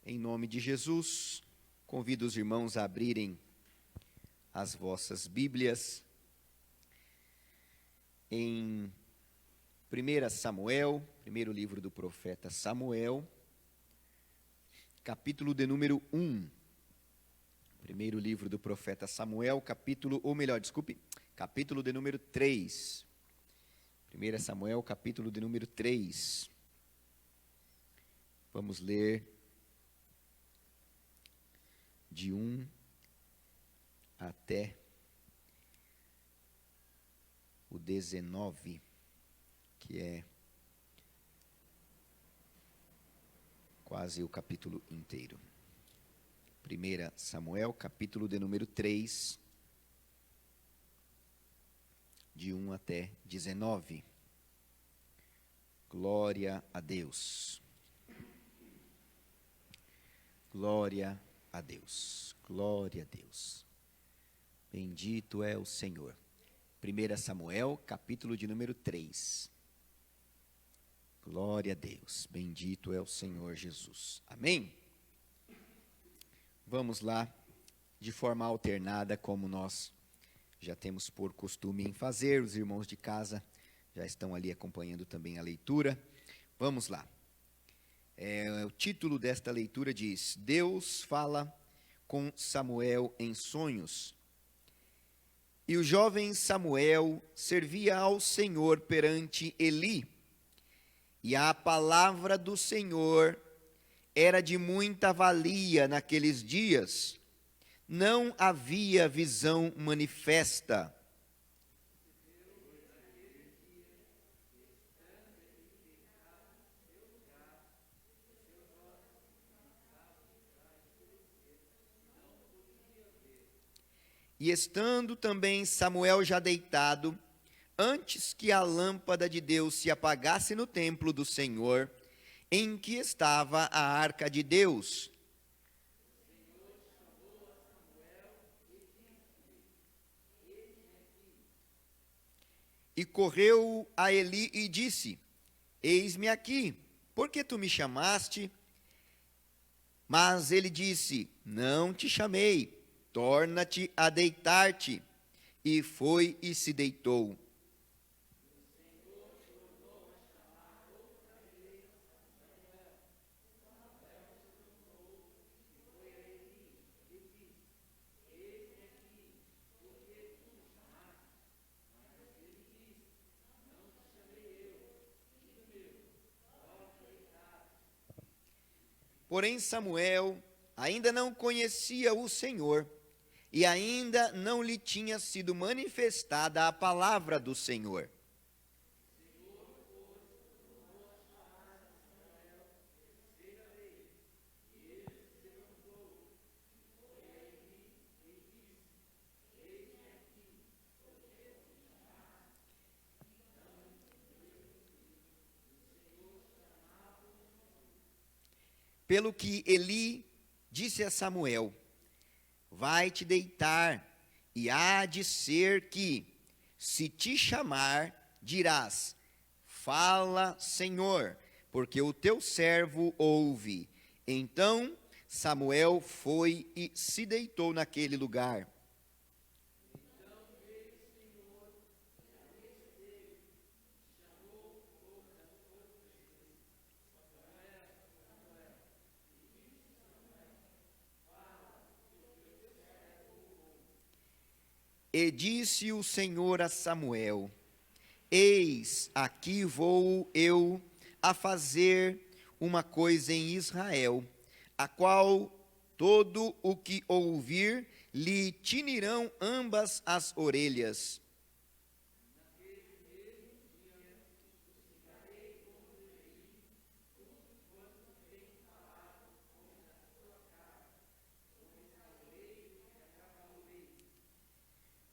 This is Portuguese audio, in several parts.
Em nome de Jesus, convido os irmãos a abrirem as vossas Bíblias em 1 Samuel, primeiro livro do profeta Samuel, capítulo de número 1. Primeiro livro do profeta Samuel, capítulo de número 3. 1 Samuel, capítulo de número 3. Vamos ler de 1 até o 19, que é quase o capítulo inteiro. 1 Samuel, capítulo de número 3, de 1 até 19. Glória a Deus. Glória a Deus. Glória a Deus. Bendito é o Senhor. 1 Samuel, capítulo de número 3. Glória a Deus. Bendito é o Senhor Jesus. Amém? Vamos lá, de forma alternada, como nós já temos por costume em fazer. Os irmãos de casa já estão ali acompanhando também a leitura. Vamos lá. O título desta leitura diz: Deus fala com Samuel em sonhos. E o jovem Samuel servia ao Senhor perante Eli, e a palavra do Senhor era de muita valia naqueles dias. Não havia visão manifesta. E estando também Samuel já deitado, antes que a lâmpada de Deus se apagasse no templo do Senhor, em que estava a arca de Deus, e correu a Eli e disse: Eis-me aqui, por que tu me chamaste? Mas ele disse: Não te chamei, torna-te a deitar-te. E foi e se deitou. Porém Samuel ainda não conhecia o Senhor, e ainda não lhe tinha sido manifestada a palavra do Senhor. Pelo que Eli disse a Samuel: Vai te deitar, e há de ser que, se te chamar, dirás: Fala, Senhor, porque o teu servo ouve. Então Samuel foi e se deitou naquele lugar. E disse o Senhor a Samuel: Eis, aqui vou eu a fazer uma coisa em Israel, a qual todo o que ouvir lhe tinirão ambas as orelhas.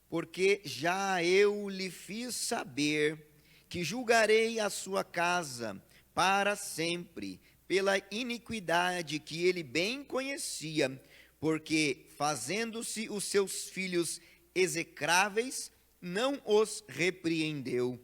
Porque já eu lhe fiz saber que julgarei a sua casa para sempre, pela iniquidade que ele bem conhecia, porque, fazendo-se os seus filhos execráveis, não os repreendeu.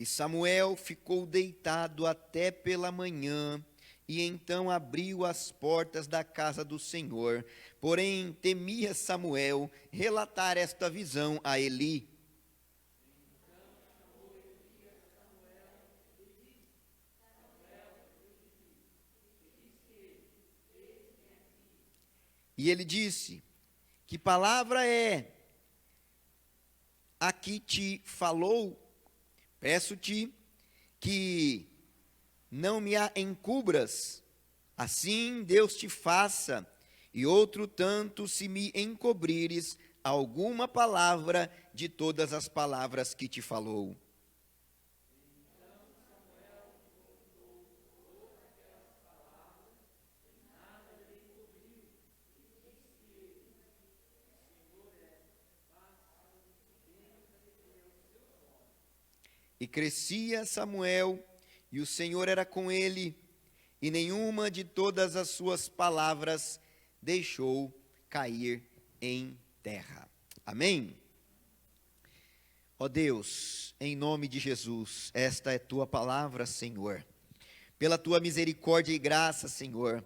E Samuel ficou deitado até pela manhã, e então abriu as portas da casa do Senhor. Porém, temia Samuel relatar esta visão a Eli. E ele disse: que palavra é a que te falou? Peço-te que não me a encubras, assim Deus te faça, e outro tanto se me encobrires alguma palavra de todas as palavras que te falou. E crescia Samuel, e o Senhor era com ele, e nenhuma de todas as suas palavras deixou cair em terra. Amém? Ó Deus, em nome de Jesus, esta é tua palavra, Senhor. Pela tua misericórdia e graça, Senhor,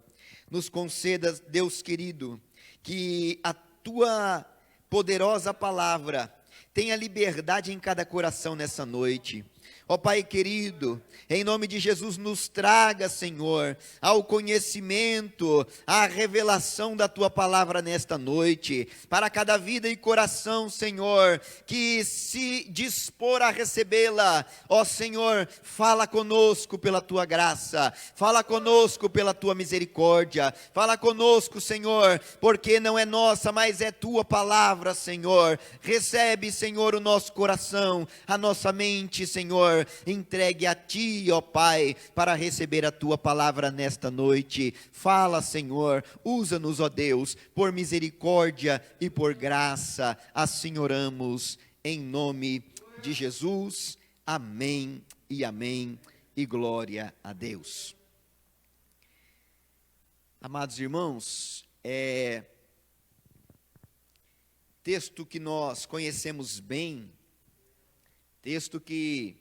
nos conceda, Deus querido, que a tua poderosa palavra tenha liberdade em cada coração nessa noite. Ó Pai querido, em nome de Jesus, nos traga, Senhor, ao conhecimento, à revelação da Tua palavra nesta noite, para cada vida e coração, Senhor, que se dispor a recebê-la. Ó Senhor, fala conosco pela Tua graça, fala conosco pela Tua misericórdia, fala conosco, Senhor, porque não é nossa, mas é Tua palavra, Senhor. Recebe, Senhor, o nosso coração, a nossa mente, Senhor, entregue a Ti, ó Pai, para receber a Tua palavra nesta noite. Fala, Senhor, usa-nos, ó Deus, por misericórdia e por graça, assim oramos, em nome de Jesus, amém e amém, e glória a Deus. Amados irmãos, texto que nós conhecemos bem, texto que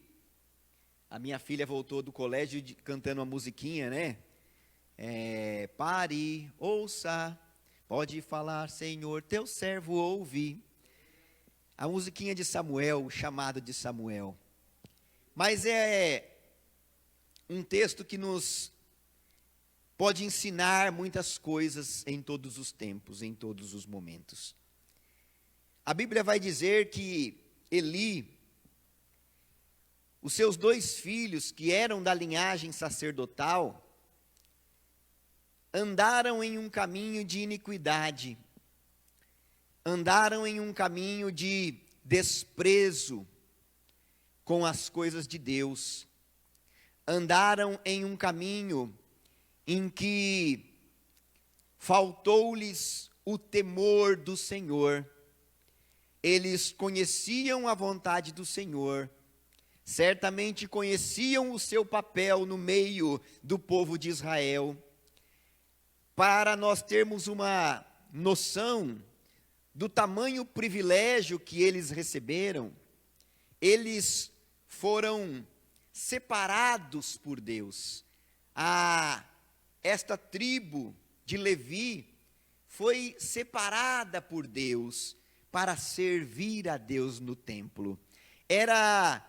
a minha filha voltou do colégio cantando uma musiquinha, né? Pare, ouça, pode falar, Senhor, teu servo ouve. A musiquinha de Samuel, o chamado de Samuel. Mas é um texto que nos pode ensinar muitas coisas em todos os tempos, em todos os momentos. A Bíblia vai dizer que Eli, os seus 2 filhos, que eram da linhagem sacerdotal, andaram em um caminho de iniquidade, andaram em um caminho de desprezo com as coisas de Deus, andaram em um caminho em que faltou-lhes o temor do Senhor. Eles conheciam a vontade do Senhor, certamente conheciam o seu papel no meio do povo de Israel. Para nós termos uma noção do tamanho privilégio que eles receberam, eles foram separados por Deus. Esta tribo de Levi foi separada por Deus para servir a Deus no templo. Era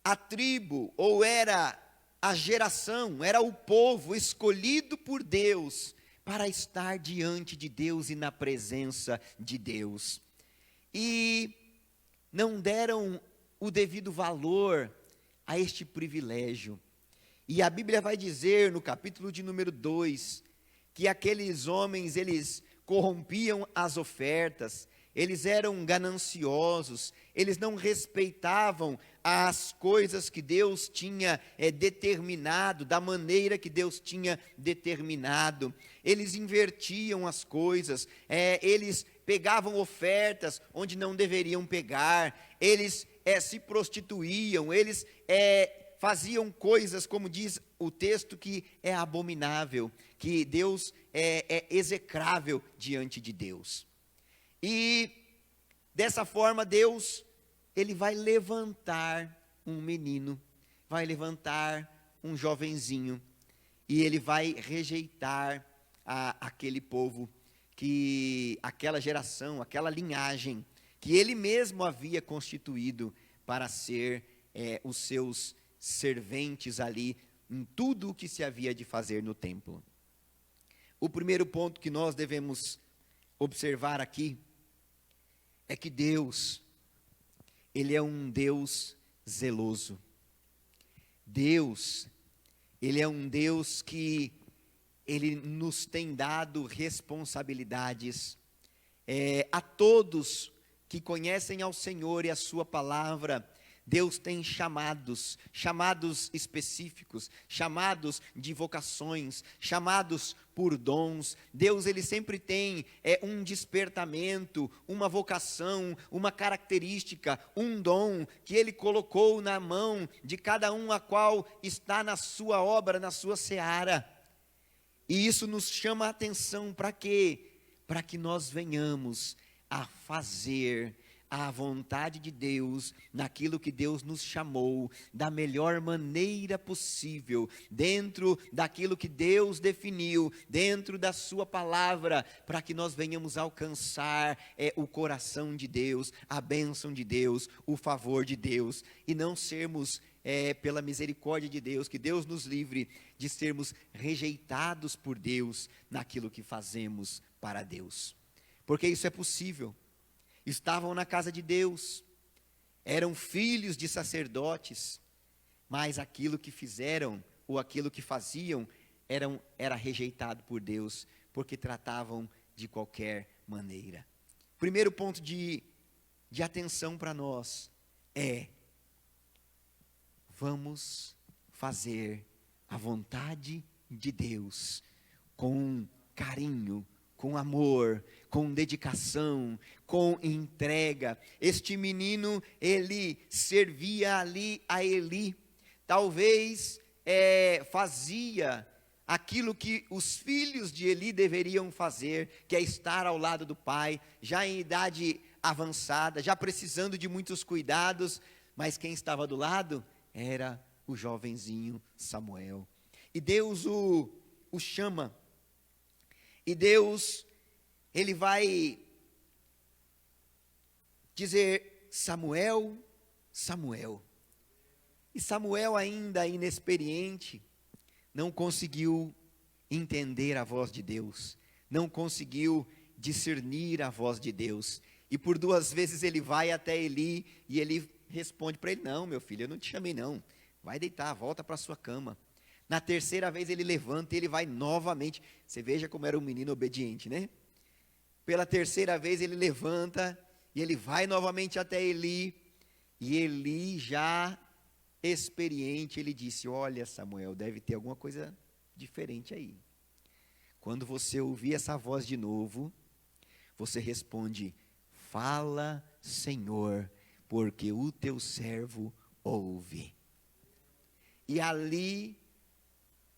a tribo, ou era a geração, era o povo escolhido por Deus para estar diante de Deus e na presença de Deus. E não deram o devido valor a este privilégio. E a Bíblia vai dizer no capítulo de número 2, que aqueles homens, eles corrompiam as ofertas, eles eram gananciosos, eles não respeitavam as coisas que Deus tinha determinado, da maneira que Deus tinha determinado. Eles invertiam as coisas, eles pegavam ofertas onde não deveriam pegar, eles se prostituíam, eles faziam coisas, como diz o texto, que é abominável, que Deus é execrável diante de Deus. E dessa forma Deus, Ele vai levantar um menino, vai levantar um jovenzinho, e ele vai rejeitar aquele povo, aquela geração, aquela linhagem, que ele mesmo havia constituído para ser os seus serventes ali, em tudo o que se havia de fazer no templo. O primeiro ponto que nós devemos observar aqui é que Deus, Ele é um Deus zeloso. Deus, Ele é um Deus que Ele nos tem dado responsabilidades. A todos que conhecem ao Senhor e a sua palavra, Deus tem chamados específicos, chamados de vocações, chamados por dons. Deus, Ele sempre tem um despertamento, uma vocação, uma característica, um dom que Ele colocou na mão de cada um a qual está na sua obra, na sua seara. E isso nos chama a atenção para quê? Para que nós venhamos a fazer a vontade de Deus, naquilo que Deus nos chamou, da melhor maneira possível, dentro daquilo que Deus definiu, dentro da sua palavra, para que nós venhamos alcançar o coração de Deus, a bênção de Deus, o favor de Deus, e não sermos, pela misericórdia de Deus, que Deus nos livre de sermos rejeitados por Deus, naquilo que fazemos para Deus, porque isso é possível. Estavam na casa de Deus, eram filhos de sacerdotes, mas aquilo que fizeram, ou aquilo que faziam, era rejeitado por Deus, porque tratavam de qualquer maneira. Primeiro ponto de atenção para nós vamos fazer a vontade de Deus, com carinho, com amor, com dedicação, com entrega. Este menino, ele servia ali a Eli, talvez fazia aquilo que os filhos de Eli deveriam fazer, que é estar ao lado do pai, já em idade avançada, já precisando de muitos cuidados, mas quem estava do lado era o jovenzinho Samuel. E Deus o chama. E Deus, Ele vai dizer: Samuel, Samuel. E Samuel, ainda inexperiente, não conseguiu entender a voz de Deus, não conseguiu discernir a voz de Deus. E por 2 vezes ele vai até Eli, e ele responde para ele: não, meu filho, eu não te chamei não, vai deitar, volta para a sua cama. Na 3ª vez ele levanta e ele vai novamente. Você veja como era um menino obediente, né? Pela 3ª vez ele levanta e ele vai novamente até Eli. E Eli, já experiente, ele disse: olha, Samuel, deve ter alguma coisa diferente aí. Quando você ouvir essa voz de novo, você responde: fala, Senhor, porque o teu servo ouve. E ali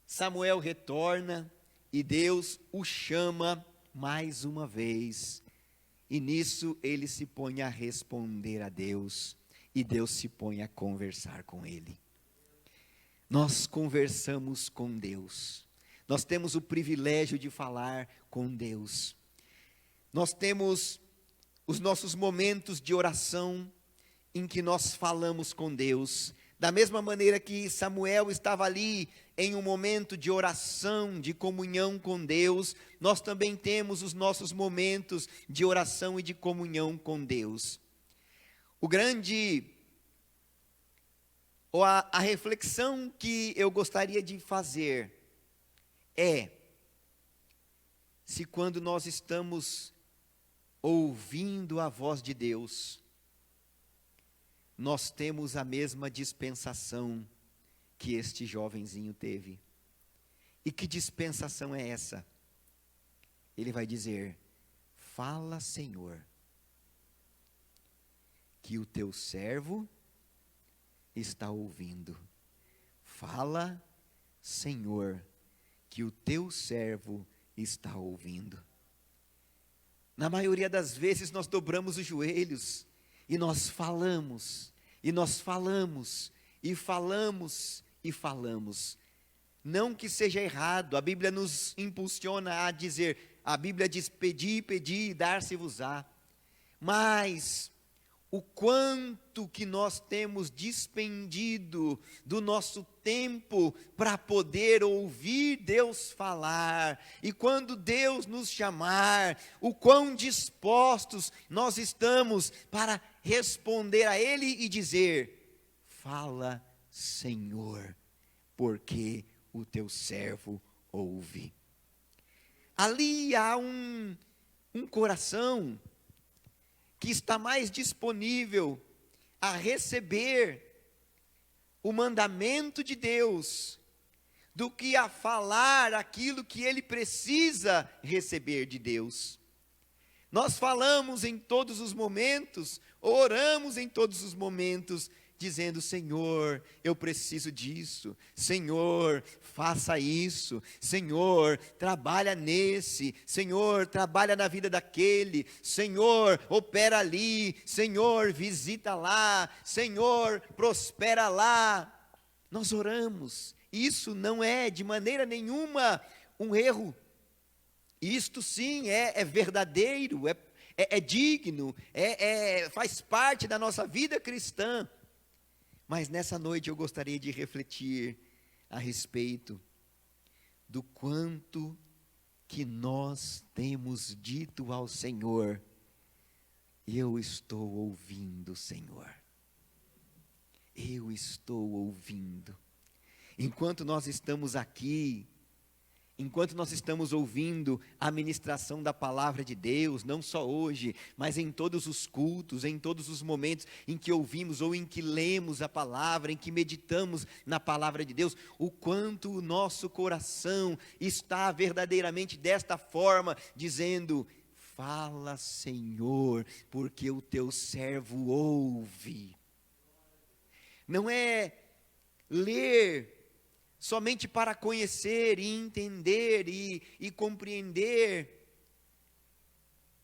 Samuel retorna e Deus o chama mais uma vez. E nisso ele se põe a responder a Deus. E Deus se põe a conversar com ele. Nós conversamos com Deus. Nós temos o privilégio de falar com Deus. Nós temos os nossos momentos de oração em que nós falamos com Deus. Da mesma maneira que Samuel estava ali em um momento de oração, de comunhão com Deus, nós também temos os nossos momentos de oração e de comunhão com Deus. A reflexão que eu gostaria de fazer é: se quando nós estamos ouvindo a voz de Deus, nós temos a mesma dispensação que este jovenzinho teve. E que dispensação é essa? Ele vai dizer: fala, Senhor, que o teu servo está ouvindo. Fala, Senhor, que o teu servo está ouvindo. Na maioria das vezes nós dobramos os joelhos e nós falamos, e falamos e falamos. Não que seja errado, a Bíblia nos impulsiona a dizer, a Bíblia diz, pedi, pedi e dar-se-vos-á. Mas o quanto que nós temos despendido do nosso tempo para poder ouvir Deus falar, e quando Deus nos chamar, o quão dispostos nós estamos para responder a Ele e dizer, fala, Senhor, porque o teu servo ouve. Ali há um coração que está mais disponível a receber o mandamento de Deus do que a falar aquilo que ele precisa receber de Deus. Nós falamos em todos os momentos, oramos em todos os momentos, dizendo, Senhor, eu preciso disso, Senhor, faça isso, Senhor, trabalha nesse, Senhor, trabalha na vida daquele, Senhor, opera ali, Senhor, visita lá, Senhor, prospera lá. Nós oramos, isso não é de maneira nenhuma um erro, isto sim é verdadeiro, é digno, faz parte da nossa vida cristã. Mas nessa noite eu gostaria de refletir a respeito do quanto que nós temos dito ao Senhor, eu estou ouvindo, Senhor. Eu estou ouvindo. Enquanto nós estamos aqui, enquanto nós estamos ouvindo a ministração da palavra de Deus, não só hoje, mas em todos os cultos, em todos os momentos em que ouvimos ou em que lemos a palavra, em que meditamos na palavra de Deus, o quanto o nosso coração está verdadeiramente desta forma, dizendo, fala, Senhor, porque o teu servo ouve. Não é ler somente para conhecer e entender e compreender.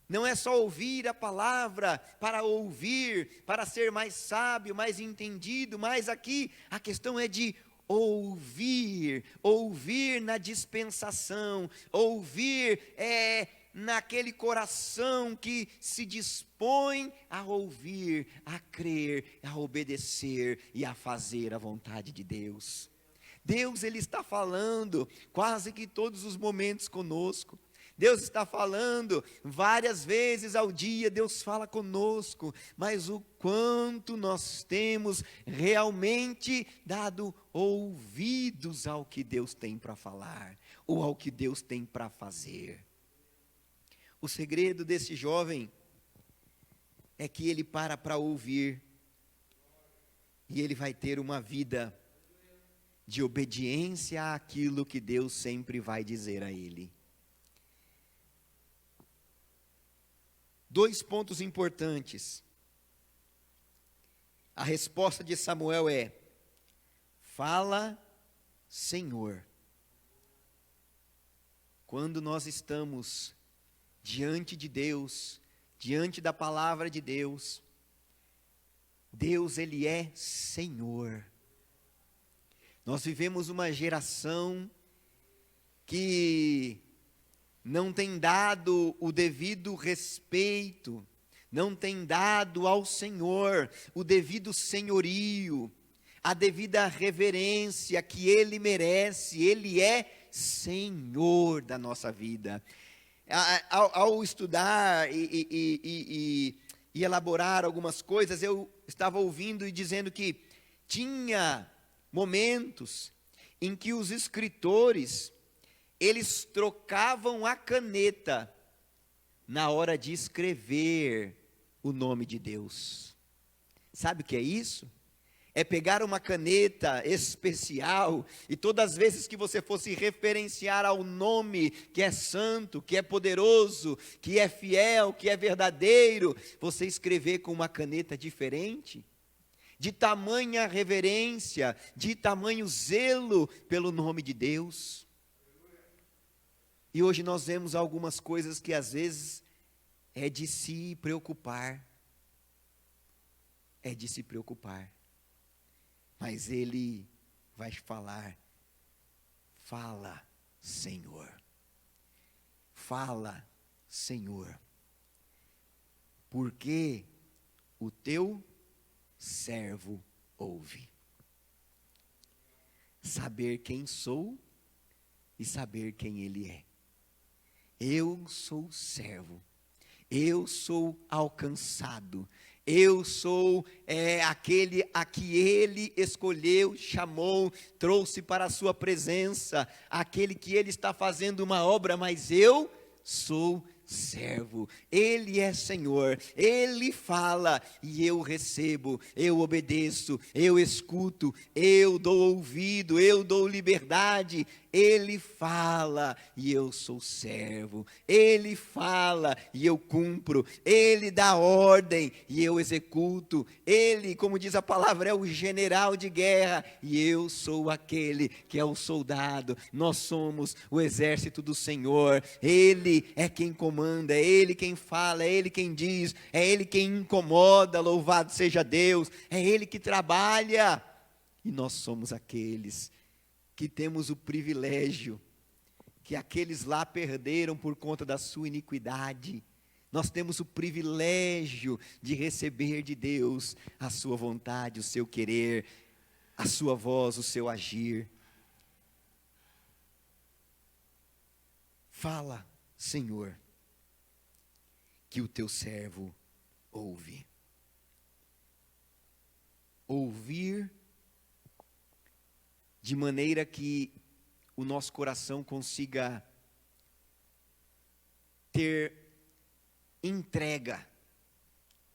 Não é só ouvir a palavra para ouvir, para ser mais sábio, mais entendido, mas aqui a questão é de ouvir, ouvir na dispensação, ouvir naquele coração que se dispõe a ouvir, a crer, a obedecer e a fazer a vontade de Deus. Deus, Ele está falando quase que todos os momentos conosco. Deus está falando várias vezes ao dia, Deus fala conosco. Mas o quanto nós temos realmente dado ouvidos ao que Deus tem para falar, ou ao que Deus tem para fazer. O segredo desse jovem é que ele para ouvir, e ele vai ter uma vida de obediência àquilo que Deus sempre vai dizer a ele. 2 pontos importantes. A resposta de Samuel é, fala, Senhor. Quando nós estamos diante de Deus, diante da palavra de Deus, Deus, Ele é Senhor. Nós vivemos uma geração que não tem dado o devido respeito, não tem dado ao Senhor o devido senhorio, a devida reverência que Ele merece. Ele é Senhor da nossa vida. Ao estudar e elaborar algumas coisas, eu estava ouvindo e dizendo que tinha momentos em que os escritores, eles trocavam a caneta na hora de escrever o nome de Deus. Sabe o que é isso? É pegar uma caneta especial e todas as vezes que você fosse referenciar ao nome que é santo, que é poderoso, que é fiel, que é verdadeiro, você escrever com uma caneta diferente, de tamanha reverência, de tamanho zelo pelo nome de Deus. E hoje nós vemos algumas coisas que às vezes é de se preocupar. É de se preocupar. mas ele vai falar: fala, Senhor. Fala, Senhor. Porque o teu servo ouve. Saber quem sou e saber quem ele é. Eu sou servo. Eu sou alcançado. Eu sou aquele a que ele escolheu, chamou, trouxe para a sua presença. Aquele que ele está fazendo uma obra, mas eu sou servo. Ele é Senhor. Ele fala e eu recebo, eu obedeço, eu escuto, eu dou ouvido, eu dou liberdade. Ele fala e eu sou servo. Ele fala e eu cumpro. Ele dá ordem e eu executo. Ele, como diz a palavra, é o general de guerra e eu sou aquele que é o soldado. Nós somos o exército do Senhor. Ele é quem comanda, é Ele quem fala, é Ele quem diz, é Ele quem incomoda. Louvado seja Deus. É Ele que trabalha e nós somos aqueles que temos o privilégio, que aqueles lá perderam por conta da sua iniquidade. Nós temos o privilégio de receber de Deus a sua vontade, o seu querer, a sua voz, o seu agir. Fala, Senhor, que o teu servo ouve. Ouvir de maneira que o nosso coração consiga ter entrega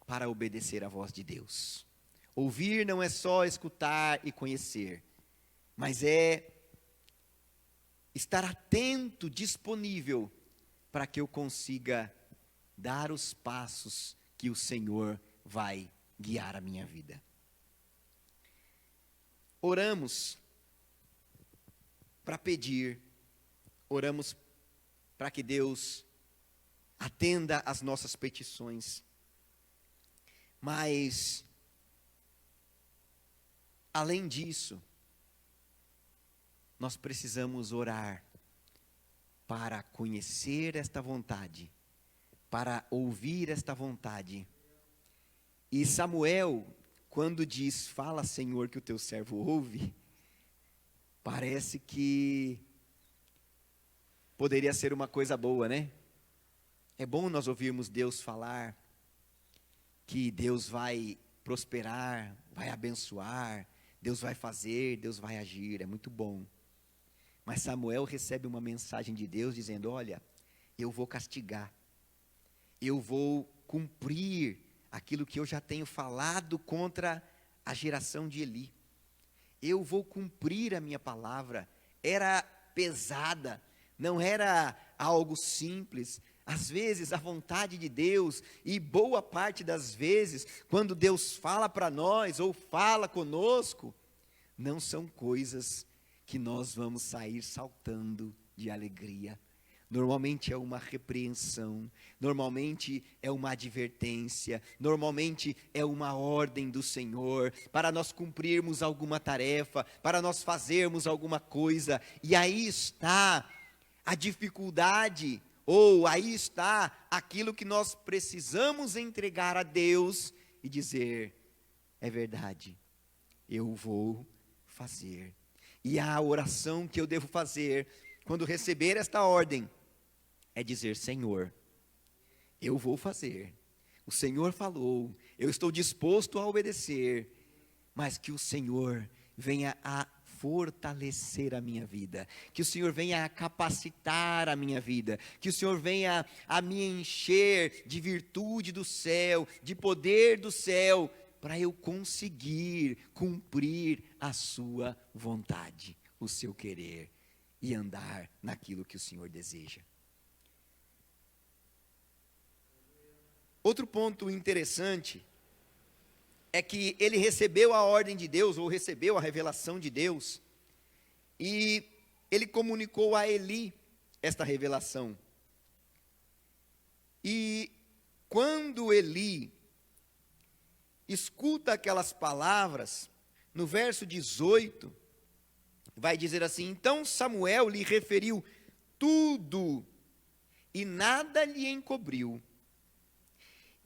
para obedecer à voz de Deus. Ouvir não é só escutar e conhecer, mas é estar atento, disponível, para que eu consiga dar os passos que o Senhor vai guiar a minha vida. Oramos para pedir, oramos para que Deus atenda às nossas petições, mas, além disso, nós precisamos orar para conhecer esta vontade, para ouvir esta vontade. E Samuel, quando diz, fala, Senhor, que o teu servo ouve, parece que poderia ser uma coisa boa, né? É bom nós ouvirmos Deus falar que Deus vai prosperar, vai abençoar, Deus vai fazer, Deus vai agir, é muito bom. Mas Samuel recebe uma mensagem de Deus dizendo: olha, eu vou castigar, eu vou cumprir aquilo que eu já tenho falado contra a geração de Eli. Eu vou cumprir a minha palavra. Era pesada, não era algo simples. Às vezes a vontade de Deus, e boa parte das vezes, quando Deus fala para nós ou fala conosco, não são coisas que nós vamos sair saltando de alegria. Normalmente é uma repreensão, normalmente é uma advertência, normalmente é uma ordem do Senhor, para nós cumprirmos alguma tarefa, para nós fazermos alguma coisa, e aí está a dificuldade, ou aí está aquilo que nós precisamos entregar a Deus e dizer: é verdade, eu vou fazer. E a oração que eu devo fazer quando receber esta ordem é dizer: Senhor, eu vou fazer. O Senhor falou, eu estou disposto a obedecer, mas que o Senhor venha a fortalecer a minha vida, que o Senhor venha a capacitar a minha vida, que o Senhor venha a me encher de virtude do céu, de poder do céu, para eu conseguir cumprir a sua vontade, o seu querer, e andar naquilo que o Senhor deseja. Outro ponto interessante é que ele recebeu a ordem de Deus, ou recebeu a revelação de Deus, e ele comunicou a Eli esta revelação. E quando Eli escuta aquelas palavras, no verso 18, vai dizer assim: então Samuel lhe referiu tudo e nada lhe encobriu.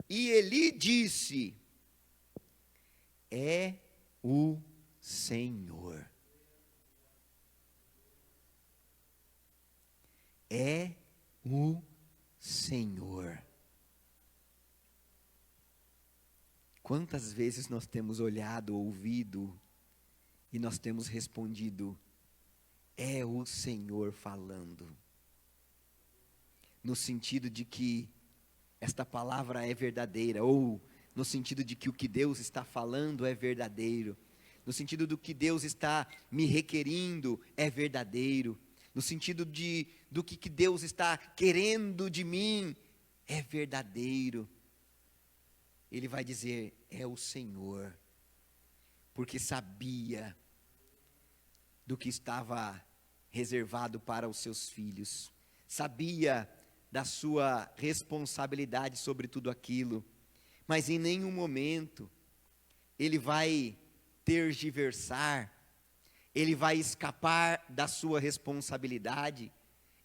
E Eli disse: é o Senhor. É o Senhor. Quantas vezes nós temos olhado, ouvido, e nós temos respondido: é o Senhor falando. No sentido de que esta palavra é verdadeira, ou no sentido de que o que Deus está falando é verdadeiro, no sentido do que Deus está me requerindo é verdadeiro, no sentido do que Deus está querendo de mim é verdadeiro. Ele vai dizer: é o Senhor, porque sabia do que estava reservado para os seus filhos, sabia da sua responsabilidade sobre tudo aquilo, mas em nenhum momento ele vai tergiversar, ele vai escapar da sua responsabilidade,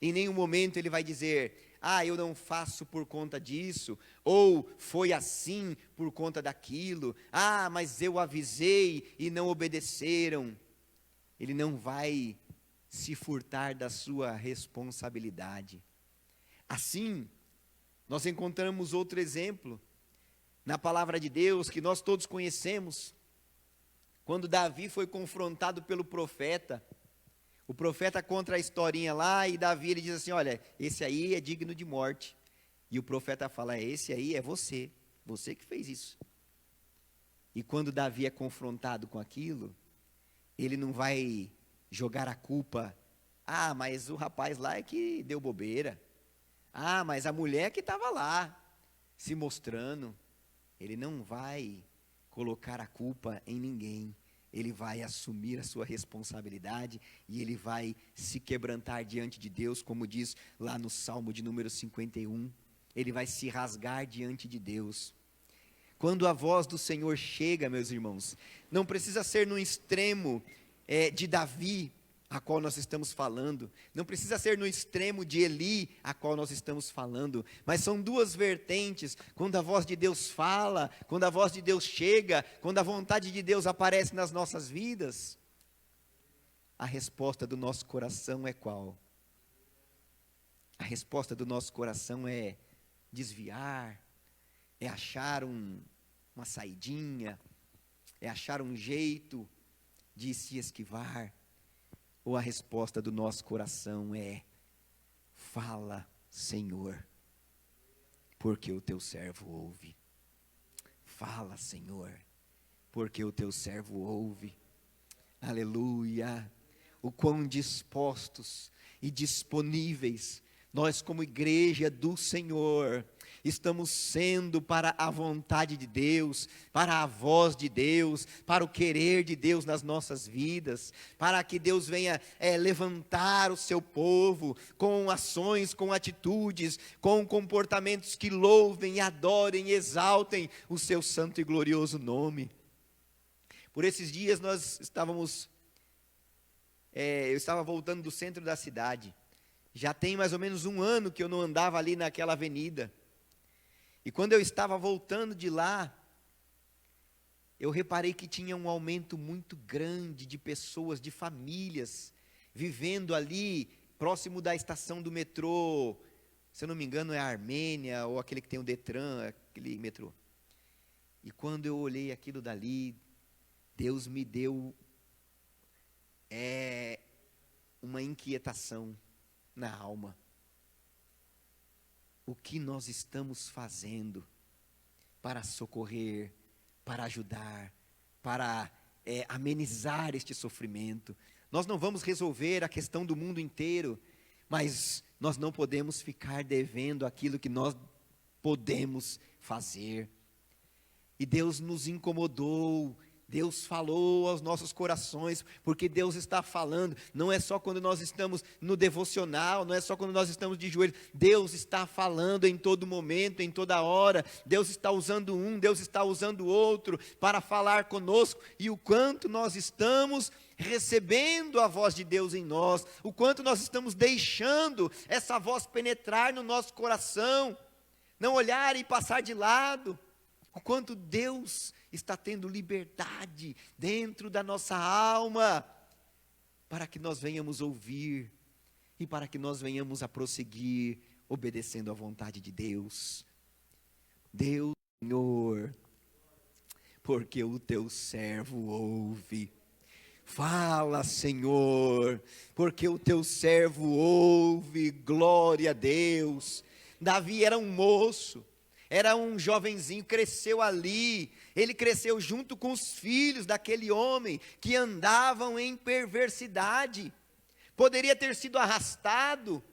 em nenhum momento ele vai dizer: ah, eu não faço por conta disso, ou foi assim por conta daquilo, ah, mas eu avisei e não obedeceram. Ele não vai se furtar da sua responsabilidade. Assim, nós encontramos outro exemplo na palavra de Deus que nós todos conhecemos, quando Davi foi confrontado pelo profeta. O profeta conta a historinha lá e Davi ele diz assim: olha, esse aí é digno de morte. E o profeta fala: esse aí é você que fez isso. E quando Davi é confrontado com aquilo, ele não vai jogar a culpa: ah, mas o rapaz lá é que deu bobeira. Ah, mas a mulher que estava lá, se mostrando. Ele não vai colocar a culpa em ninguém. Ele vai assumir a sua responsabilidade e ele vai se quebrantar diante de Deus, como diz lá no Salmo de número 51. Ele vai se rasgar diante de Deus. Quando a voz do Senhor chega, meus irmãos, não precisa ser no extremo de Davi, a qual nós estamos falando, não precisa ser no extremo de Eli, a qual nós estamos falando, mas são duas vertentes. Quando a voz de Deus fala, quando a voz de Deus chega, quando a vontade de Deus aparece nas nossas vidas, a resposta do nosso coração é qual? A resposta do nosso coração é desviar, é achar uma saidinha, é achar um jeito de se esquivar. Ou a resposta do nosso coração é: fala, Senhor, porque o teu servo ouve. Fala, Senhor, porque o teu servo ouve. Aleluia. O quão dispostos e disponíveis nós, como igreja do Senhor, estamos sendo para a vontade de Deus, para a voz de Deus, para o querer de Deus nas nossas vidas, para que Deus venha levantar o seu povo com ações, com atitudes, com comportamentos que louvem, adorem e exaltem o seu santo e glorioso nome. Por esses dias eu estava voltando do centro da cidade. Já tem mais ou menos 1 ano que eu não andava ali naquela avenida. E quando eu estava voltando de lá, eu reparei que tinha um aumento muito grande de pessoas, de famílias, vivendo ali, próximo da estação do metrô. Se eu não me engano é a Armênia, ou aquele que tem o Detran, aquele metrô. E quando eu olhei aquilo dali, Deus me deu uma inquietação na alma. O que nós estamos fazendo para socorrer, para ajudar, para amenizar este sofrimento? Nós não vamos resolver a questão do mundo inteiro, mas nós não podemos ficar devendo aquilo que nós podemos fazer. E Deus nos incomodou Deus falou aos nossos corações, porque Deus está falando, não é só quando nós estamos no devocional, não é só quando nós estamos de joelhos, Deus está falando em todo momento, em toda hora, Deus está usando um, Deus está usando o outro, para falar conosco, e o quanto nós estamos recebendo a voz de Deus em nós, o quanto nós estamos deixando essa voz penetrar no nosso coração, não olhar e passar de lado, o quanto Deus está tendo liberdade dentro da nossa alma, para que nós venhamos ouvir, e para que nós venhamos a prosseguir, obedecendo à vontade de Deus. Deus, Senhor, porque o teu servo ouve. Fala, Senhor, porque o teu servo ouve, glória a Deus. Davi era um moço, era um jovenzinho, cresceu ali, ele cresceu junto com os filhos daquele homem, que andavam em perversidade, poderia ter sido arrastado,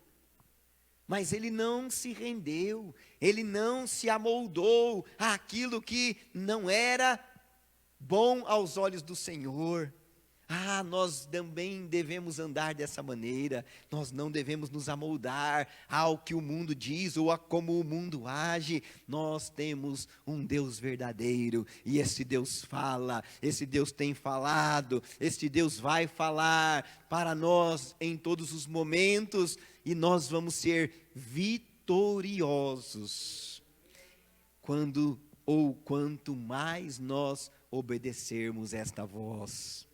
mas ele não se rendeu, ele não se amoldou àquilo que não era bom aos olhos do Senhor. Nós também devemos andar dessa maneira, nós não devemos nos amoldar ao que o mundo diz ou a como o mundo age. Nós temos um Deus verdadeiro, e esse Deus fala, esse Deus tem falado, este Deus vai falar para nós em todos os momentos, e nós vamos ser vitoriosos, quanto mais nós obedecermos esta voz,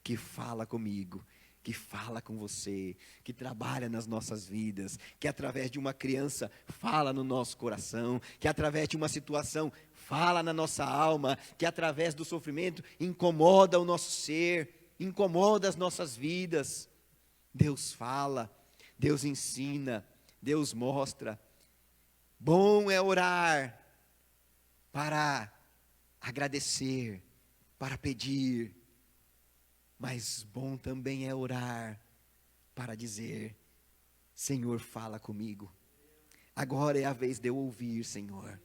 que fala comigo, que fala com você, que trabalha nas nossas vidas, que através de uma criança fala no nosso coração, que através de uma situação fala na nossa alma, que através do sofrimento incomoda o nosso ser, incomoda as nossas vidas. Deus fala, Deus ensina, Deus mostra. Bom é orar para agradecer, para pedir, mas bom também é orar para dizer: Senhor, fala comigo, agora é a vez de eu ouvir, Senhor.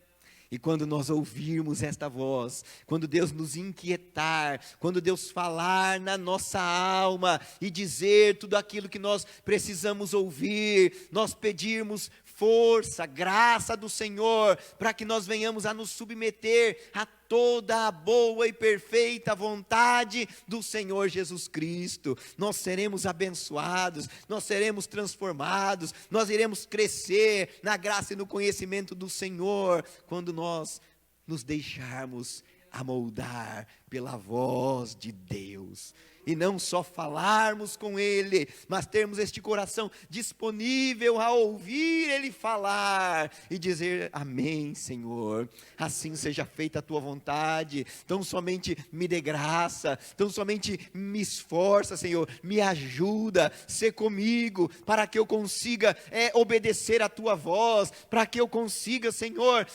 E quando nós ouvirmos esta voz, quando Deus nos inquietar, quando Deus falar na nossa alma e dizer tudo aquilo que nós precisamos ouvir, nós pedirmos força, graça do Senhor, para que nós venhamos a nos submeter a toda a boa e perfeita vontade do Senhor Jesus Cristo. Nós seremos abençoados, nós seremos transformados, nós iremos crescer na graça e no conhecimento do Senhor, quando nós nos deixarmos amoldar pela voz de Deus, e não só falarmos com Ele, mas termos este coração disponível a ouvir Ele falar, e dizer: amém, Senhor, assim seja feita a Tua vontade, tão somente me dê graça, tão somente me esforça, Senhor, me ajuda, ser comigo, para que eu consiga obedecer a Tua voz, para que eu consiga, Senhor,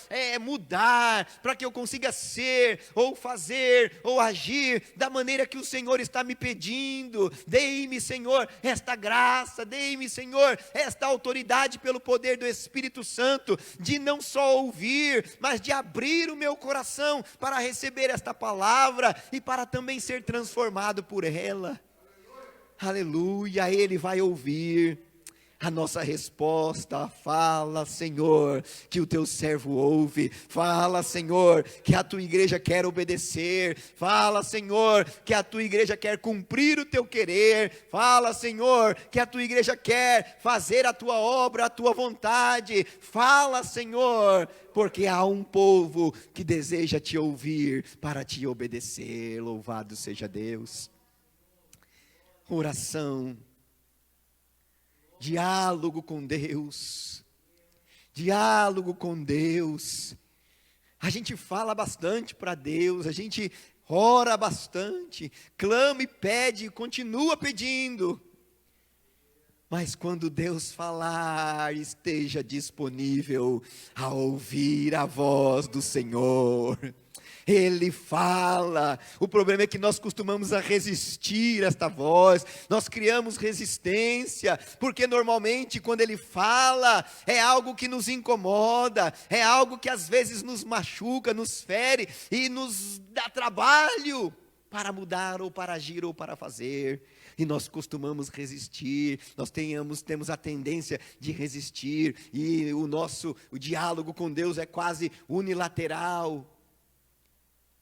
mudar, para que eu consiga ser, ou fazer, ou agir, da maneira que o Senhor está me pedindo. Dei-me, Senhor, esta graça, dei-me, Senhor, esta autoridade pelo poder do Espírito Santo, de não só ouvir, mas de abrir o meu coração para receber esta palavra, e para também ser transformado por ela. Aleluia, Ele vai ouvir a nossa resposta. Fala, Senhor, que o teu servo ouve. Fala, Senhor, que a tua igreja quer obedecer. Fala, Senhor, que a tua igreja quer cumprir o teu querer. Fala, Senhor, que a tua igreja quer fazer a tua obra, a tua vontade. Fala, Senhor, porque há um povo que deseja te ouvir para te obedecer. Louvado seja Deus. Oração, diálogo com Deus, diálogo com Deus. A gente fala bastante para Deus, a gente ora bastante, clama e pede, continua pedindo, mas quando Deus falar, esteja disponível a ouvir a voz do Senhor. Ele fala. O problema é que nós costumamos a resistir a esta voz, nós criamos resistência, porque normalmente quando Ele fala, é algo que nos incomoda, é algo que às vezes nos machuca, nos fere, e nos dá trabalho para mudar ou para agir ou para fazer. E nós costumamos resistir, nós temos a tendência de resistir, e o diálogo com Deus é quase unilateral.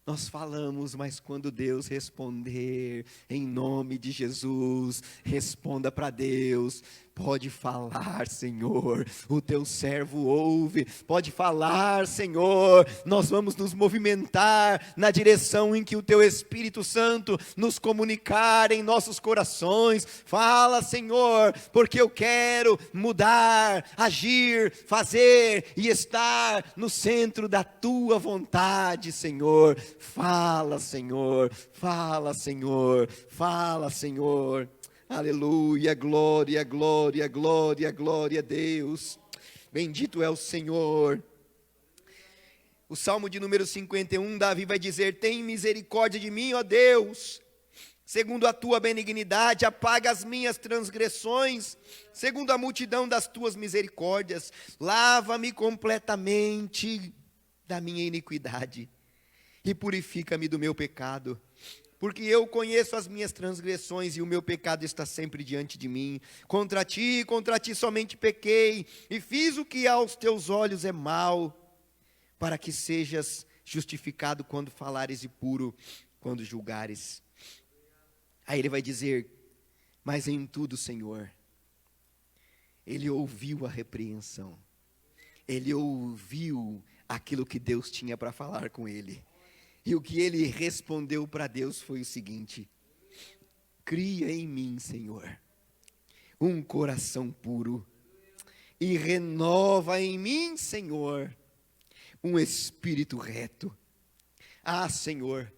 Nós falamos, mas quando Deus responder, em nome de Jesus, responda para Deus. Pode falar, Senhor, o teu servo ouve. Pode falar, Senhor, nós vamos nos movimentar na direção em que o teu Espírito Santo nos comunicar em nossos corações. Fala, Senhor, porque eu quero mudar, agir, fazer e estar no centro da tua vontade, Senhor. Fala, Senhor, fala, Senhor, fala, Senhor. Aleluia, glória, glória, glória, glória a Deus. Bendito é o Senhor. O Salmo de número 51, Davi vai dizer: tem misericórdia de mim, ó Deus, segundo a tua benignidade, apaga as minhas transgressões, segundo a multidão das tuas misericórdias, lava-me completamente da minha iniquidade e purifica-me do meu pecado. Porque eu conheço as minhas transgressões e o meu pecado está sempre diante de mim. Contra ti somente pequei e fiz o que aos teus olhos é mal, para que sejas justificado quando falares e puro quando julgares. Aí ele vai dizer: mas em tudo, Senhor, ele ouviu a repreensão, ele ouviu aquilo que Deus tinha para falar com ele. E o que ele respondeu para Deus foi o seguinte: cria em mim, Senhor, um coração puro, e renova em mim, Senhor, um espírito reto. Ah, Senhor,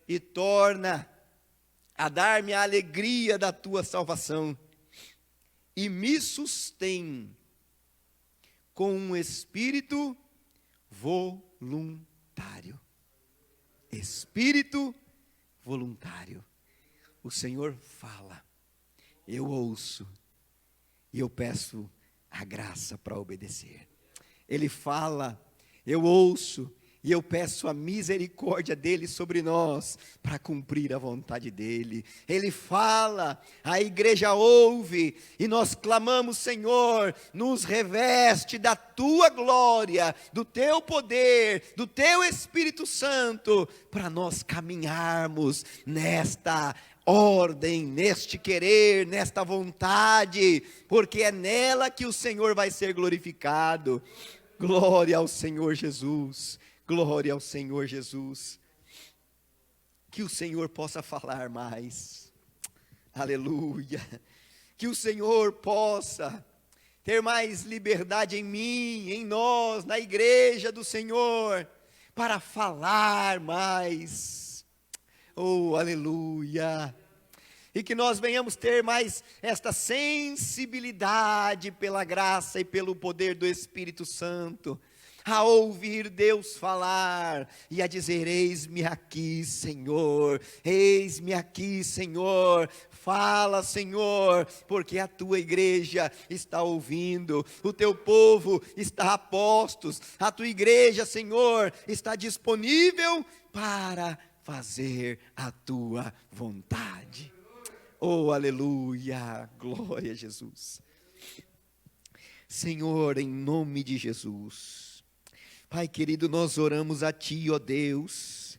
e torna a dar-me a alegria da tua salvação, e me sustém com um espírito voluntário. Espírito voluntário. O Senhor fala, eu ouço, e eu peço a graça para obedecer. Ele fala, eu ouço, e eu peço a misericórdia dele sobre nós, para cumprir a vontade dele. Ele fala, a igreja ouve, e nós clamamos: Senhor, nos reveste da tua glória, do teu poder, do teu Espírito Santo, para nós caminharmos nesta ordem, neste querer, nesta vontade, porque é nela que o Senhor vai ser glorificado. Glória ao Senhor Jesus. Glória ao Senhor Jesus. Que o Senhor possa falar mais. Aleluia. Que o Senhor possa ter mais liberdade em mim, em nós, na igreja do Senhor, para falar mais. Oh, aleluia. E que nós venhamos ter mais esta sensibilidade pela graça e pelo poder do Espírito Santo, a ouvir Deus falar e a dizer: eis-me aqui, Senhor, eis-me aqui, Senhor. Fala, Senhor, porque a tua igreja está ouvindo, o teu povo está a postos, a tua igreja, Senhor, está disponível para fazer a tua vontade. Oh, aleluia, glória a Jesus. Senhor, em nome de Jesus, Pai querido, nós oramos a Ti, ó Deus,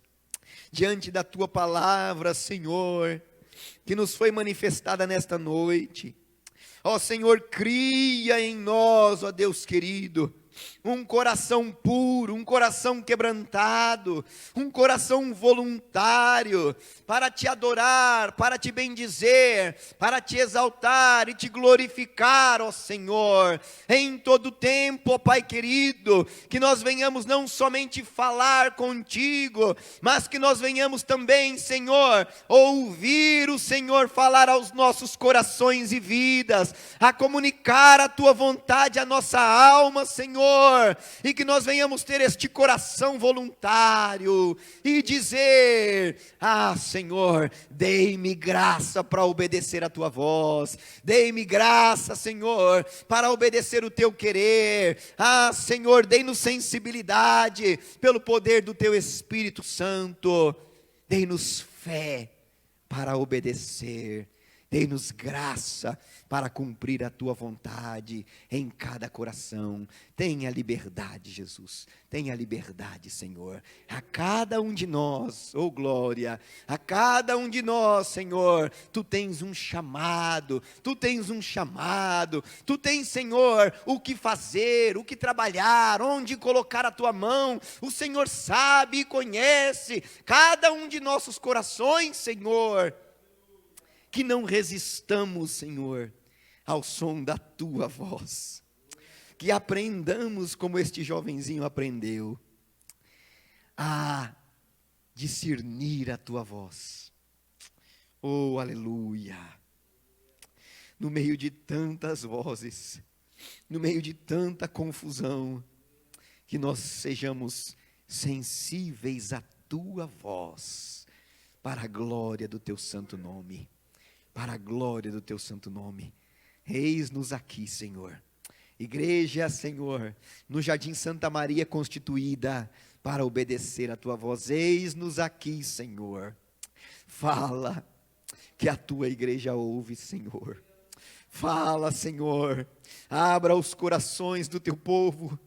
diante da Tua palavra, Senhor, que nos foi manifestada nesta noite. Ó Senhor, cria em nós, ó Deus querido, um coração puro, um coração quebrantado, um coração voluntário, para te adorar, para te bendizer, para te exaltar e te glorificar, ó Senhor, em todo tempo, ó Pai querido, que nós venhamos não somente falar contigo, mas que nós venhamos também, Senhor, ouvir o Senhor falar aos nossos corações e vidas, a comunicar a tua vontade à nossa alma, Senhor, e que nós venhamos ter este coração voluntário e dizer: ah, Senhor, dei-me graça para obedecer a tua voz, dei-me graça, Senhor, para obedecer o teu querer. Ah, Senhor, dei-nos sensibilidade pelo poder do teu Espírito Santo, dei-nos fé para obedecer. Dê-nos graça para cumprir a tua vontade em cada coração. Tenha liberdade, Jesus. Tenha liberdade, Senhor. A cada um de nós, oh glória, a cada um de nós, Senhor, tu tens um chamado, tu tens um chamado, tu tens, Senhor, o que fazer, o que trabalhar, onde colocar a tua mão. O Senhor sabe e conhece cada um de nossos corações, Senhor. Que não resistamos, Senhor, ao som da tua voz. Que aprendamos como este jovenzinho aprendeu, a discernir a tua voz. Oh, aleluia! No meio de tantas vozes, no meio de tanta confusão, que nós sejamos sensíveis à tua voz, para a glória do teu santo nome. Para a glória do teu santo nome. Eis-nos aqui, Senhor. Igreja, Senhor, no Jardim Santa Maria constituída para obedecer a tua voz. Eis-nos aqui, Senhor. Fala, que a tua igreja ouve, Senhor. Fala, Senhor. Abra os corações do teu povo,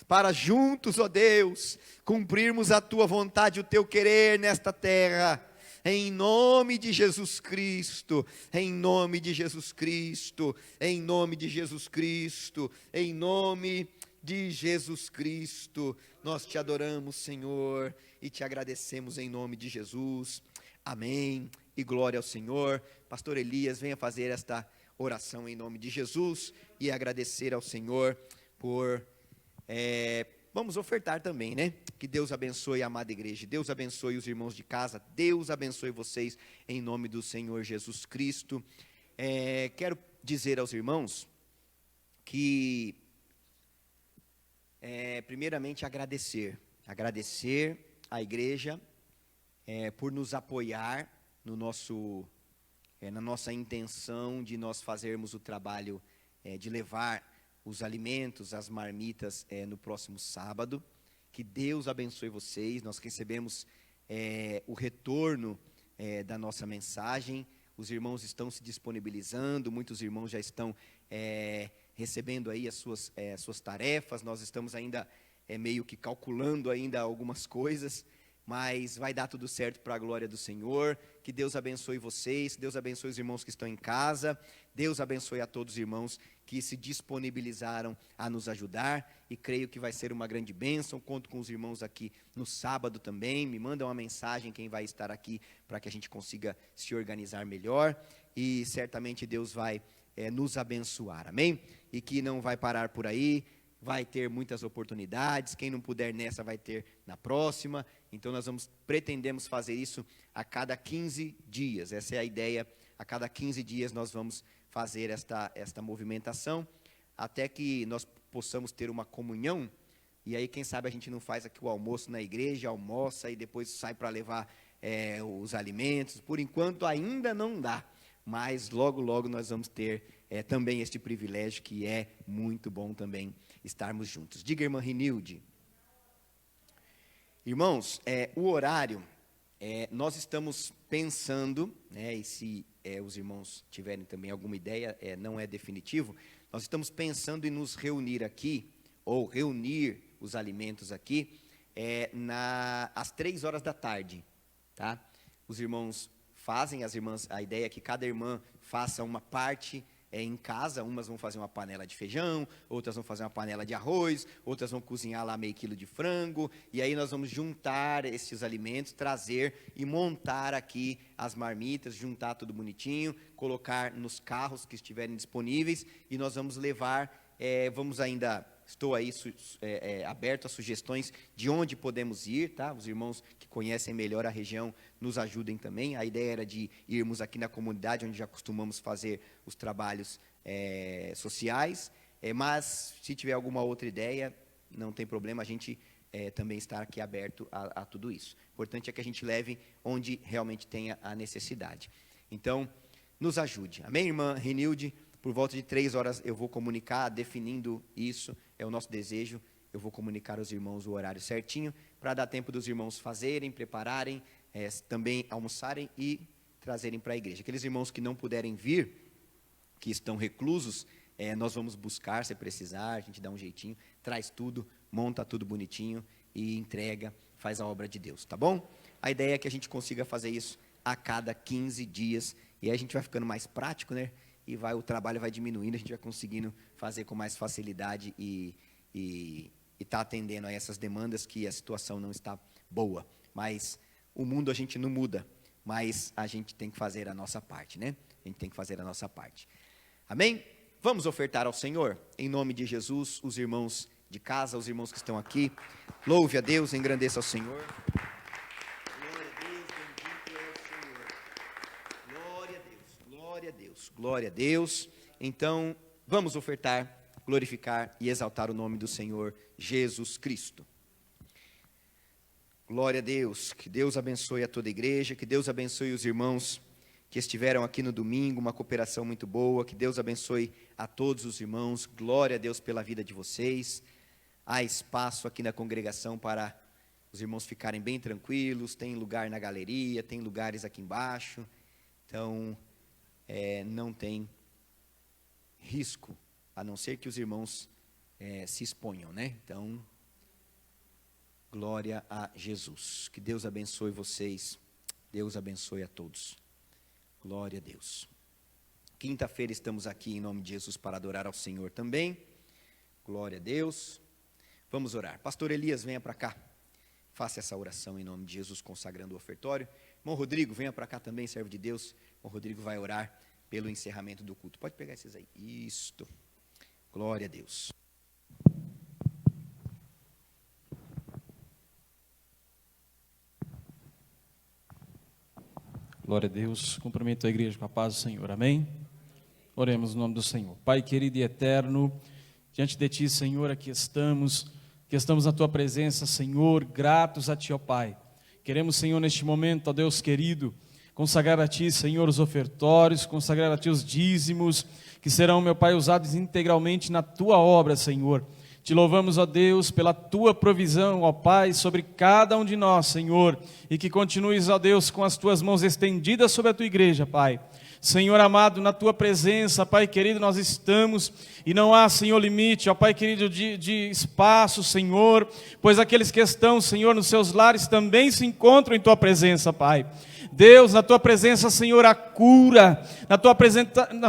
para juntos, ó Deus, cumprirmos a tua vontade, o teu querer nesta terra. Em nome de Jesus Cristo, em nome de Jesus Cristo, em nome de Jesus Cristo, em nome de Jesus Cristo, nós te adoramos, Senhor, e te agradecemos em nome de Jesus. Amém, e glória ao Senhor. Pastor Elias, venha fazer esta oração em nome de Jesus, e agradecer ao Senhor por... Vamos ofertar também, né? Que Deus abençoe a amada igreja, Deus abençoe os irmãos de casa, Deus abençoe vocês em nome do Senhor Jesus Cristo. Quero dizer aos irmãos que, primeiramente, agradecer à igreja por nos apoiar no na nossa intenção de nós fazermos o trabalho de levar os alimentos, as marmitas no próximo sábado. Que Deus abençoe vocês. Nós recebemos o retorno da nossa mensagem. Os irmãos estão se disponibilizando, muitos irmãos já estão recebendo aí as suas tarefas. Nós estamos ainda meio que calculando ainda algumas coisas, mas vai dar tudo certo para a glória do Senhor. Que Deus abençoe vocês, Deus abençoe os irmãos que estão em casa, Deus abençoe a todos os irmãos que se disponibilizaram a nos ajudar, e creio que vai ser uma grande bênção. Conto com os irmãos aqui no sábado também, me mandam uma mensagem quem vai estar aqui, para que a gente consiga se organizar melhor, e certamente Deus vai nos abençoar, amém? E que não vai parar por aí, vai ter muitas oportunidades, quem não puder nessa vai ter na próxima. Então nós pretendemos fazer isso a cada 15 dias, essa é a ideia. A cada 15 dias nós vamos fazer esta movimentação, até que nós possamos ter uma comunhão, e aí quem sabe a gente não faz aqui o almoço na igreja, almoça e depois sai para levar os alimentos. Por enquanto ainda não dá, mas logo logo nós vamos ter também este privilégio, que é muito bom também estarmos juntos. Diga, irmã Rinilde. Irmãos, o horário, nós estamos pensando, e se os irmãos tiverem também alguma ideia, não é definitivo, nós estamos pensando em nos reunir aqui, ou reunir os alimentos aqui, às 3 horas da tarde, tá? Os irmãos fazem, as irmãs, a ideia é que cada irmã faça uma parte em casa. Umas vão fazer uma panela de feijão, outras vão fazer uma panela de arroz, outras vão cozinhar lá meio quilo de frango, e aí nós vamos juntar esses alimentos, trazer e montar aqui as marmitas, juntar tudo bonitinho, colocar nos carros que estiverem disponíveis, e nós vamos levar, estou aí aberto a sugestões de onde podemos ir, tá? Os irmãos que conhecem melhor a região nos ajudem também. A ideia era de irmos aqui na comunidade, onde já costumamos fazer os trabalhos sociais, mas se tiver alguma outra ideia, não tem problema, a gente também está aqui aberto a tudo isso. O importante é que a gente leve onde realmente tenha a necessidade. Então, nos ajude. Amém, irmã Renilde? Por volta de 3 horas eu vou comunicar, definindo isso, é o nosso desejo. Eu vou comunicar aos irmãos o horário certinho, para dar tempo dos irmãos fazerem, prepararem, também almoçarem e trazerem para a igreja. Aqueles irmãos que não puderem vir, que estão reclusos, nós vamos buscar, se precisar, a gente dá um jeitinho, traz tudo, monta tudo bonitinho e entrega, faz a obra de Deus, tá bom? A ideia é que a gente consiga fazer isso a cada 15 dias, e aí a gente vai ficando mais prático, né? E o trabalho vai diminuindo, a gente vai conseguindo fazer com mais facilidade e tá atendendo a essas demandas que a situação não está boa. Mas o mundo a gente não muda, mas a gente tem que fazer a nossa parte, né? A gente tem que fazer a nossa parte. Amém? Vamos ofertar ao Senhor, em nome de Jesus, os irmãos de casa, os irmãos que estão aqui. Louve a Deus, engrandeça ao Senhor. Glória a Deus, bendito é o Senhor. Glória a Deus, glória a Deus, glória a Deus. Então, vamos ofertar, glorificar e exaltar o nome do Senhor Jesus Cristo. Glória a Deus, que Deus abençoe a toda a igreja, que Deus abençoe os irmãos que estiveram aqui no domingo, uma cooperação muito boa, que Deus abençoe a todos os irmãos, glória a Deus pela vida de vocês. Há espaço aqui na congregação para os irmãos ficarem bem tranquilos, tem lugar na galeria, tem lugares aqui embaixo, então não tem risco, a não ser que os irmãos se exponham, né? Então, glória a Jesus, que Deus abençoe vocês, Deus abençoe a todos. Glória a Deus. Quinta-feira estamos aqui em nome de Jesus para adorar ao Senhor também. Glória a Deus. Vamos orar. Pastor Elias, venha para cá. Faça essa oração em nome de Jesus, consagrando o ofertório. Irmão Rodrigo, venha para cá também, servo de Deus. Irmão Rodrigo vai orar pelo encerramento do culto. Pode pegar esses aí. Isto. Glória a Deus. Glória a Deus, cumprimento a igreja com a paz do Senhor, amém? Oremos no nome do Senhor. Pai querido e eterno, diante de Ti, Senhor, aqui estamos na Tua presença, Senhor, gratos a Ti, ó Pai. Queremos, Senhor, neste momento, ó Deus querido, consagrar a Ti, Senhor, os ofertórios, consagrar a Ti os dízimos, que serão, meu Pai, usados integralmente na Tua obra, Senhor. Te louvamos, ó Deus, pela Tua provisão, ó Pai, sobre cada um de nós, Senhor, e que continues, ó Deus, com as Tuas mãos estendidas sobre a Tua igreja, Pai. Senhor amado, na Tua presença, Pai querido, nós estamos, e não há, Senhor, limite, ó Pai querido, de espaço, Senhor, pois aqueles que estão, Senhor, nos seus lares também se encontram em Tua presença, Pai. Deus, na Tua presença, Senhor, a cura, na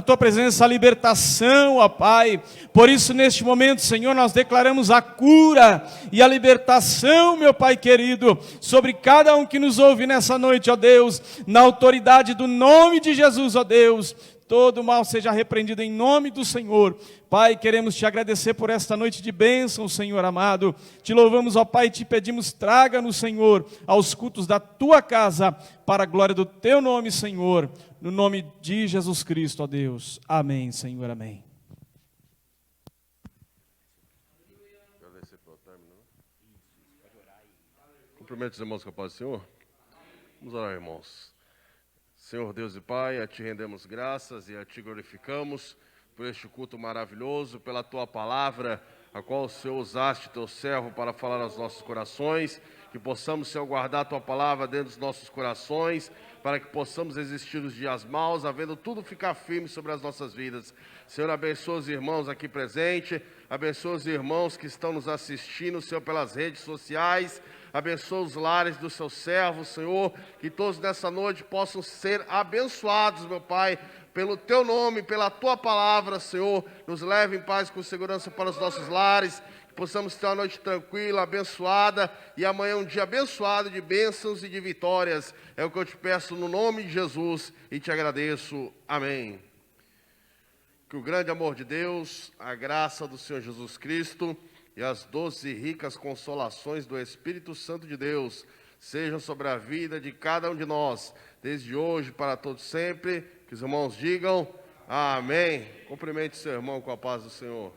Tua presença a libertação, ó Pai. Por isso, neste momento, Senhor, nós declaramos a cura e a libertação, meu Pai querido, sobre cada um que nos ouve nessa noite, ó Deus, na autoridade do nome de Jesus, ó Deus. Todo mal seja repreendido em nome do Senhor. Pai, queremos Te agradecer por esta noite de bênção, Senhor amado. Te louvamos, ó Pai, e Te pedimos, traga-nos, Senhor, aos cultos da Tua casa, para a glória do Teu nome, Senhor. No nome de Jesus Cristo, ó Deus. Amém, Senhor, amém. Cumprimento os irmãos com a paz do Senhor. Vamos orar, irmãos. Senhor Deus e Pai, a Ti rendemos graças e a Ti glorificamos por este culto maravilhoso, pela Tua palavra, a qual o Senhor usaste Teu servo para falar aos nossos corações, que possamos, Senhor, guardar a Tua palavra dentro dos nossos corações, para que possamos resistir os dias maus, havendo tudo ficar firme sobre as nossas vidas. Senhor, abençoa os irmãos aqui presentes, abençoa os irmãos que estão nos assistindo, Senhor, pelas redes sociais. Abençoa os lares dos seus servos, Senhor, que todos nessa noite possam ser abençoados, meu Pai, pelo Teu nome, pela Tua palavra, Senhor. Nos leve em paz com segurança para os nossos lares, que possamos ter uma noite tranquila, abençoada, e amanhã um dia abençoado de bênçãos e de vitórias. É o que eu te peço no nome de Jesus e te agradeço. Amém. Que o grande amor de Deus, a graça do Senhor Jesus Cristo e as doces e ricas consolações do Espírito Santo de Deus sejam sobre a vida de cada um de nós, desde hoje para todos sempre. Que os irmãos digam amém. Cumprimente seu irmão com a paz do Senhor.